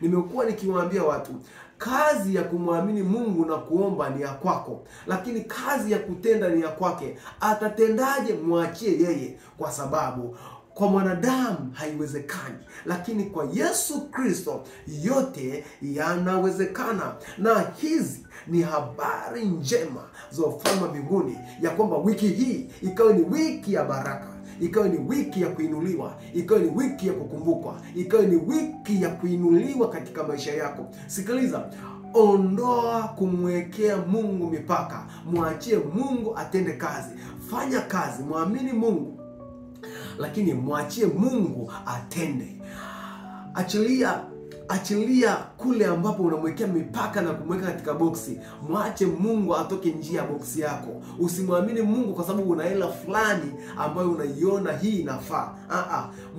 Nimekuwa nikiwaambia watu, kazi ya kumwamini Mungu na kuomba ni ya kwako, lakini kazi ya kutenda ni ya kwake. Atatendaje? Mwachie yeye, kwa sababu kwa mwanadamu haiwezekani, lakini kwa Yesu Kristo yote yanawezekana. Na hizi ni habari njema za ufalme wa mbinguni, ya kwamba wiki hii ikawe ni wiki ya baraka, ikawe ni wiki ya kuinuliwa, ikawe ni wiki ya kukumbukwa, ikawe ni wiki ya kuinuliwa katika maisha yako. Sikiliza, ondoa kumwekea Mungu mipaka. Mwachie Mungu atende kazi. Fanya kazi, muamini Mungu, lakini mwachie Mungu atende. Achilia kule ambapo unamwekea mipaka na kumweka katika boksi. Mwache Mungu atoke nje ya boksi yako. Usimwamini Mungu kwa sababu una hela fulani ambayo unaiona hii inafaa.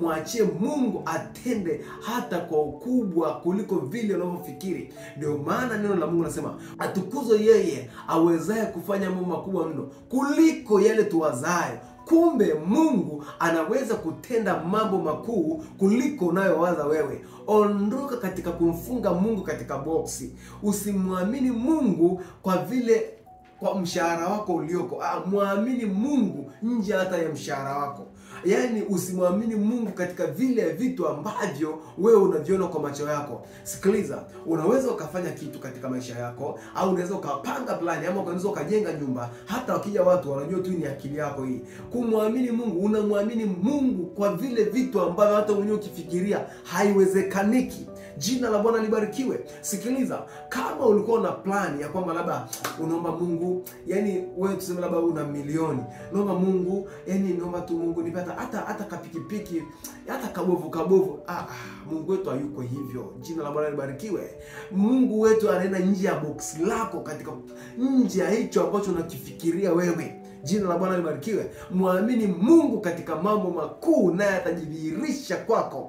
Mwachie Mungu atende hata kwa ukubwa kuliko vile unavyofikiri. Ndio maana neno la Mungu nasema, atukuzwe yeye awezaye kufanya mambo makubwa mno kuliko yale tuwazayo. Kumbe Mungu anaweza kutenda mambo makuu kuliko unayowaza wewe. Ondoka katika kumfunga Mungu katika boksi. Usimwamini Mungu kwa mshahara wako ulioko. Muamini Mungu nje hata ya mshahara wako. Yaani usimwamini Mungu katika vile vitu ambavyo wewe unaviona kwa macho yako. Sikiliza, unaweza ukafanya kitu katika maisha yako, au unaweza ukapanga plani, ama unaweza ukajenga nyumba, hata wakija watu wanajua tu ni akili yako hii. Kumwamini Mungu, unamwamini Mungu kwa vile vitu ambavyo hata mwenyewe ukifikiria haiwezekaniki. Jina la Bwana libarikiwe. Sikiliza, kama ulikuwa na plani ya kwamba labda unaomba Mungu, yani wewe tuseme labda una milioni, naomba Mungu, yani naomba tu Mungu nipata hata kapikipiki, hata kabovu. Mungu wetu hayuko hivyo. Jina la Bwana libarikiwe. Mungu wetu anaenda nje ya box lako, katika nje ya hicho ambacho unakifikiria wewe. Jina la Bwana libarikiwe. Muamini Mungu katika mambo makuu, naye atajidhihirisha kwako.